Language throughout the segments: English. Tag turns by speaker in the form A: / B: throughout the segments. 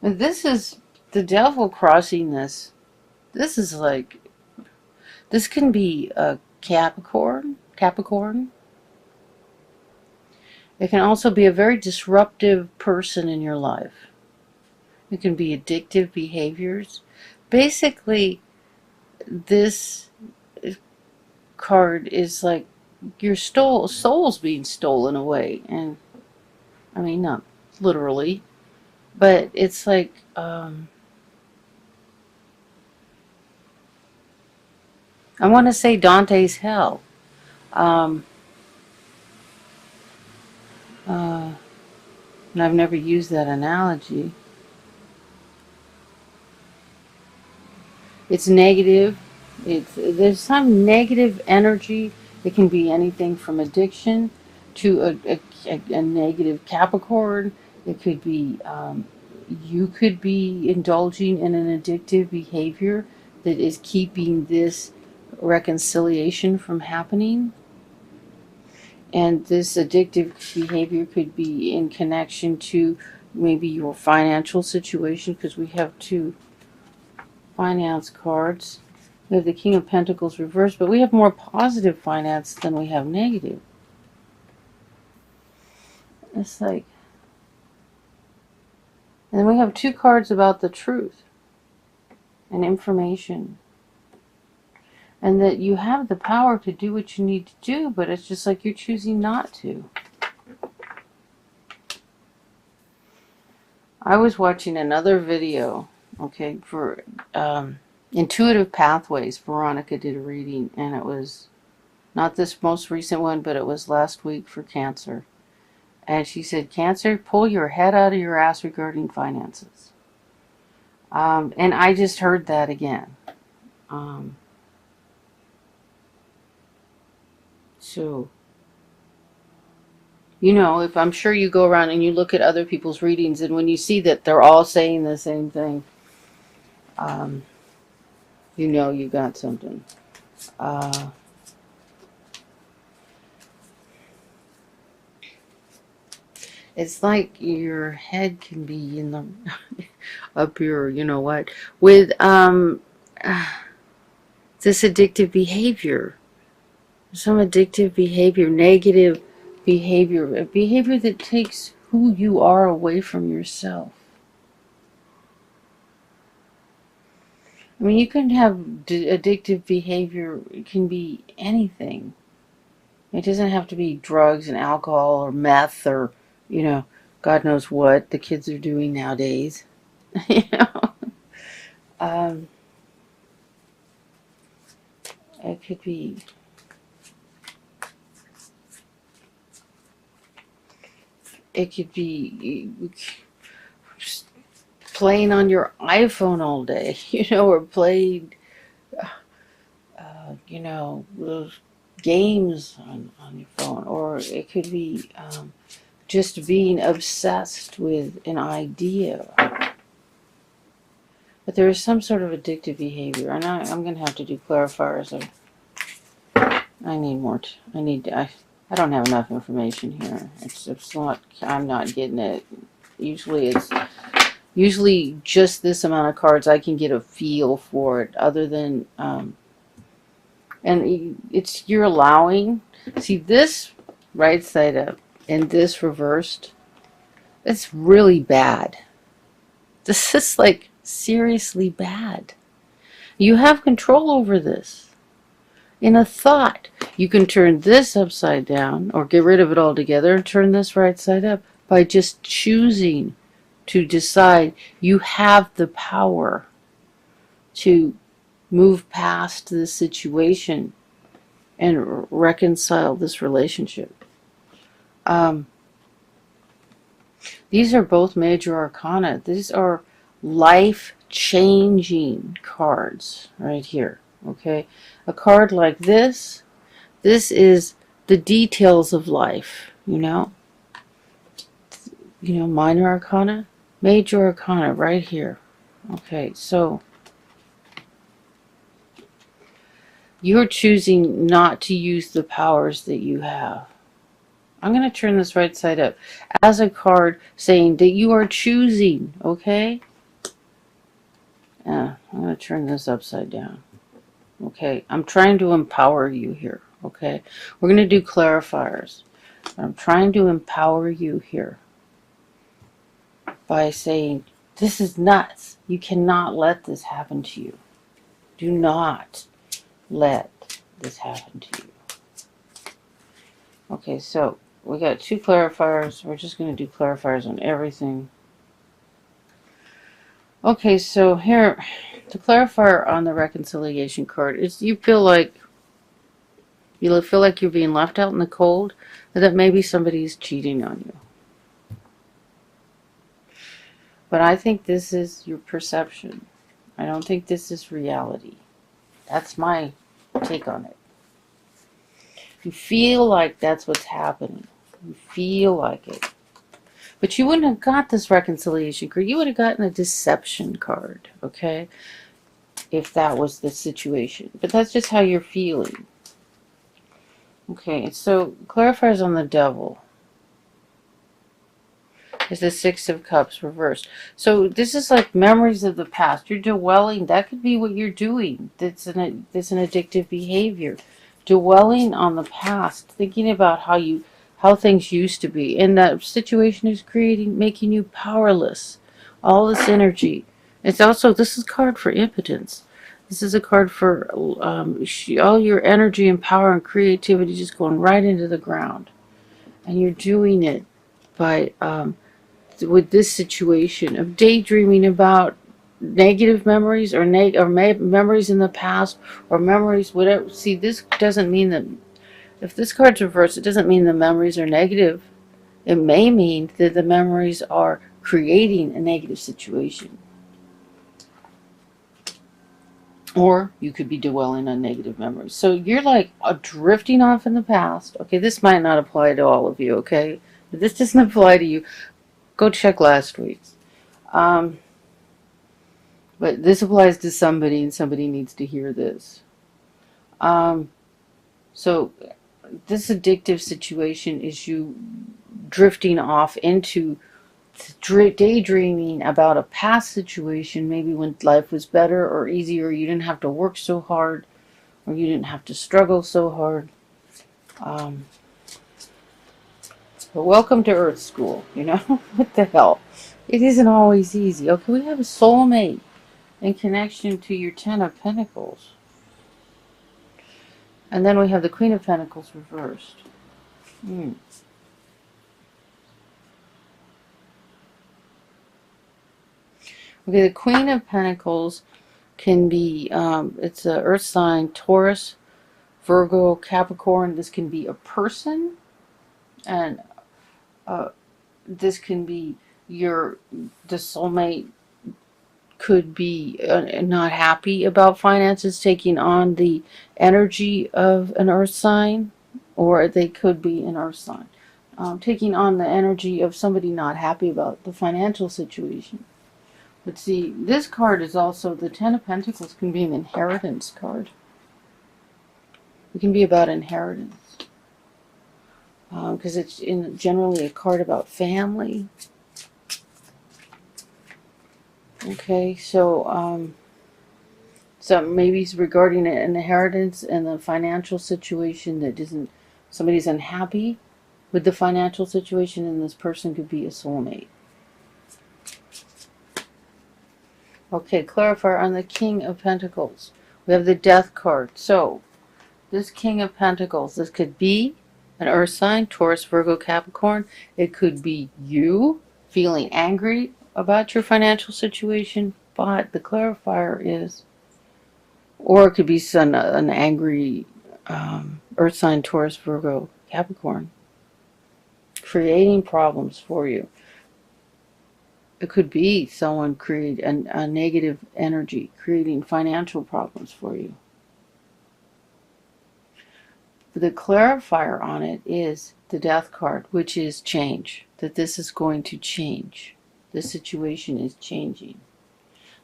A: And this is the devil crossing this. This is like, this can be a Capricorn. It can also be a very disruptive person in your life. It can be addictive behaviors. Basically, this card is like your soul's being stolen away. And I mean, not literally, but it's like, I want to say Dante's hell. Um, and I've never used that analogy. It's negative. There's some negative energy. It can be anything from addiction to a negative Capricorn. It could be, you could be indulging in an addictive behavior that is keeping this reconciliation from happening. And this addictive behavior could be in connection to maybe your financial situation, because we have two finance cards. We have the King of Pentacles reversed, but we have more positive finance than we have negative. It's like, and then we have two cards about the truth and information. And that you have the power to do what you need to do, but it's just like you're choosing not to. I was watching another video, okay, for intuitive pathways. Veronica did a reading, and it was not this most recent one, but it was last week for Cancer. And she said, Cancer, pull your head out of your ass regarding finances. And I just heard that again. So, you know, if I'm sure you go around and you look at other people's readings, and when you see that they're all saying the same thing, you know you got something. It's like your head can be in the up here, you know what, with this addictive behavior. Some addictive behavior, negative behavior, a behavior that takes who you are away from yourself. I mean, you can have addictive behavior, it can be anything. It doesn't have to be drugs and alcohol or meth or, you know, God knows what the kids are doing nowadays. You know, it could be playing on your iPhone all day, you know, or playing, you know, those games on your phone, or it could be just being obsessed with an idea. But there is some sort of addictive behavior, and I'm going to have to do clarifiers. I need more. I don't have enough information here. It's not. I'm not getting it. Usually just this amount of cards. I can get a feel for it. Other than and it's you're allowing. See this right side up and this reversed. It's really bad. This is like seriously bad. You have control over this. In a thought, you can turn this upside down or get rid of it altogether and turn this right side up by just choosing to decide you have the power to move past this situation and reconcile this relationship. These are both major arcana. These are life-changing cards right here. Okay, a card like this is the details of life. You know, minor arcana, major arcana right here. Okay, so you're choosing not to use the powers that you have. I'm going to turn this right side up as a card saying that you are choosing, okay? I'm going to turn this upside down. Okay, I'm trying to empower you here, okay? We're going to do clarifiers. I'm trying to empower you here by saying, this is nuts. You cannot let this happen to you. Do not let this happen to you. Okay, so we got 2 clarifiers. We're just going to do clarifiers on everything. Okay, so here, the clarifier on the reconciliation card is you feel like you're being left out in the cold, or that maybe somebody's cheating on you. But I think this is your perception. I don't think this is reality. That's my take on it. You feel like that's what's happening. You feel like it. But you wouldn't have got this reconciliation card. You would have gotten a deception card, okay? If that was the situation. But that's just how you're feeling. Okay, so clarifiers on the devil is the 6 of Cups reversed. So this is like memories of the past. You're dwelling. That could be what you're doing. That's an addictive behavior. Dwelling on the past, thinking about how things used to be, and that situation is making you powerless. All this energy. It's also, this is a card for impotence. This is a card for all your energy and power and creativity just going right into the ground, and you're doing it by with this situation of daydreaming about negative memories or memories in the past or memories whatever. See, this doesn't mean that if this card's reversed, it doesn't mean the memories are negative. It may mean that the memories are creating a negative situation. Or you could be dwelling on negative memories. So you're like drifting off in the past. Okay, this might not apply to all of you, okay? If this doesn't apply to you, go check last week's. But this applies to somebody, and somebody needs to hear this. So this addictive situation is you drifting off into daydreaming about a past situation, maybe when life was better or easier, you didn't have to work so hard, or you didn't have to struggle so hard. But welcome to Earth School, you know? What the hell? It isn't always easy. Okay, we have a soulmate in connection to your 10 of Pentacles. And then we have the Queen of Pentacles reversed. Okay, the Queen of Pentacles can be, it's an earth sign, Taurus, Virgo, Capricorn. This can be a person, and this can be the soulmate could be not happy about finances, taking on the energy of an earth sign, or they could be an earth sign, taking on the energy of somebody not happy about the financial situation. But see, this card is also, the 10 of Pentacles can be an inheritance card. It can be about inheritance. Because it's generally a card about family. Okay, so maybe it's regarding an inheritance and the financial situation that isn't, somebody's unhappy with the financial situation, and this person could be a soulmate. Okay, clarifier on the King of Pentacles. We have the Death card. So, this King of Pentacles, this could be an earth sign, Taurus, Virgo, Capricorn. It could be you feeling angry about your financial situation, but the clarifier is, or it could be an angry earth sign, Taurus, Virgo, Capricorn, creating problems for you. It could be someone create a negative energy, creating financial problems for you. The clarifier on it is the Death card, which is change, that this is going to change. The situation is changing.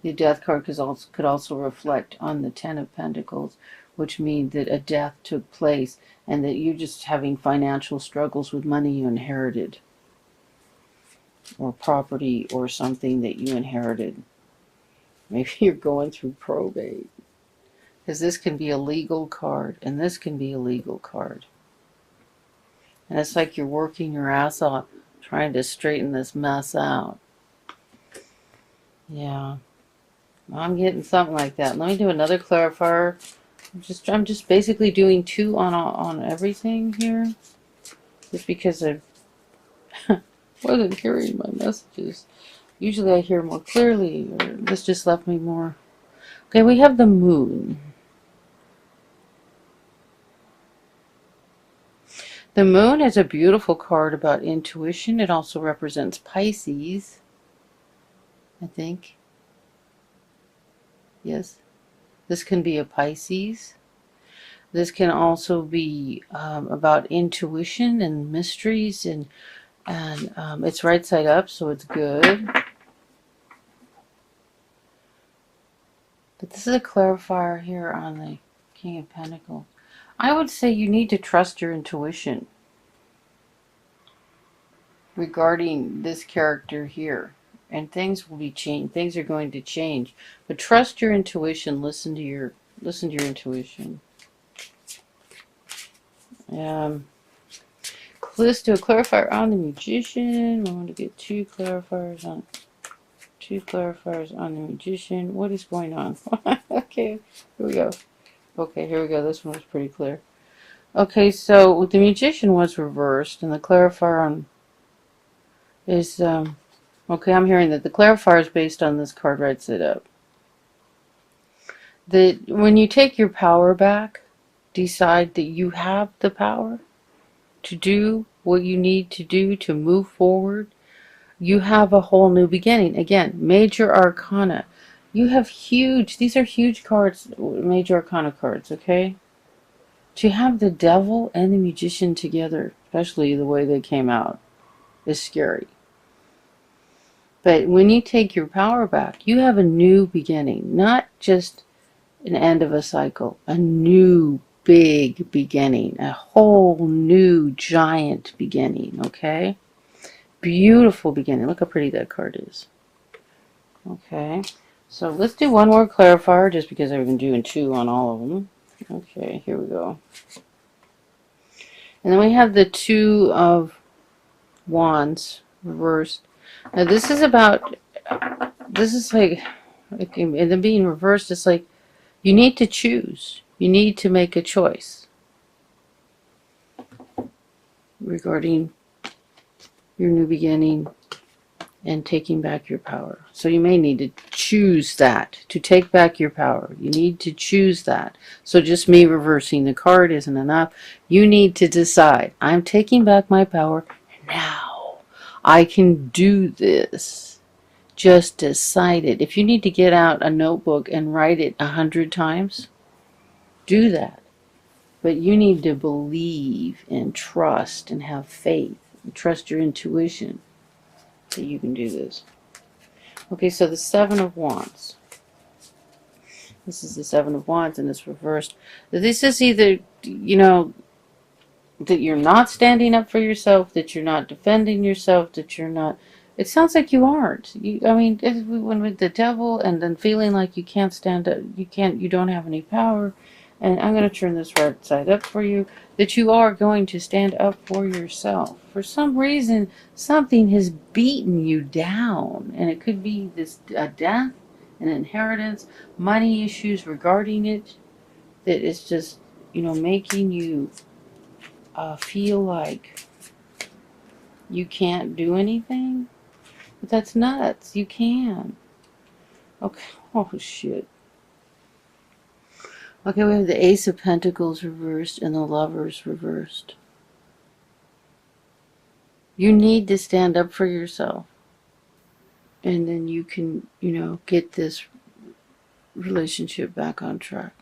A: The Death card could also reflect on the 10 of Pentacles, which means that a death took place and that you're just having financial struggles with money you inherited, or property or something that you inherited. Maybe you're going through probate. Because this can be a legal card, and this can be a legal card. And it's like you're working your ass off trying to straighten this mess out. Yeah. I'm getting something like that. Let me do another clarifier. I'm just basically doing 2 on everything here. Just because I wasn't hearing my messages. Usually I hear more clearly, or this just left me more. Okay, we have the moon. The moon is a beautiful card about intuition. It also represents Pisces, I think. Yes. This can be a Pisces. This can also be about intuition and mysteries, and it's right side up, so it's good. But this is a clarifier here on the King of Pentacles. I would say you need to trust your intuition regarding this character here. And things will be changed. Things are going to change. But trust your intuition. Listen to your intuition. Let's do a clarifier on the Magician. I want to get 2 clarifiers on the Magician. What is going on? Okay, here we go. Okay, here we go. This one was pretty clear. Okay, so the Magician was reversed, and the clarifier on is okay. I'm hearing that the clarifier is based on this card right side up. That when you take your power back, decide that you have the power to do what you need to do to move forward. You have a whole new beginning. Again, major arcana. You have these are huge cards, major arcana cards, okay? To have the devil and the Magician together, especially the way they came out, is scary. But when you take your power back, you have a new beginning, not just an end of a cycle, a new big beginning, a whole new giant beginning, okay? Beautiful beginning. Look how pretty that card is. Okay, so let's do one more clarifier just because I've been doing 2 on all of them. Okay, here we go. And then we have the 2 of Wands reversed. Now this is about, this is like, and then being reversed, it's like you need to choose. You need to make a choice regarding your new beginning and taking back your power. So you may need to choose that, to take back your power. You need to choose that. So just me reversing the card isn't enough. You need to decide, I'm taking back my power now. I can do this. Just decide it. If you need to get out a notebook and write it 100 times, do that. But you need to believe and trust and have faith and trust your intuition that you can do this. Okay, so the 7 of Wands. This is the 7 of Wands and it's reversed. This is either, you know, that you're not standing up for yourself, that you're not defending yourself, that you're not... It sounds like you aren't. I mean, when with the devil and then feeling like you can't stand up, you don't have any power. And I'm going to turn this right side up for you, that you are going to stand up for yourself. For some reason, something has beaten you down. And it could be a death, an inheritance, money issues regarding it, that is just, you know, making you feel like you can't do anything. But that's nuts. You can. Okay. Oh, shit. Okay, we have the Ace of Pentacles reversed and the Lovers reversed. You need to stand up for yourself. And then you can, you know, get this relationship back on track.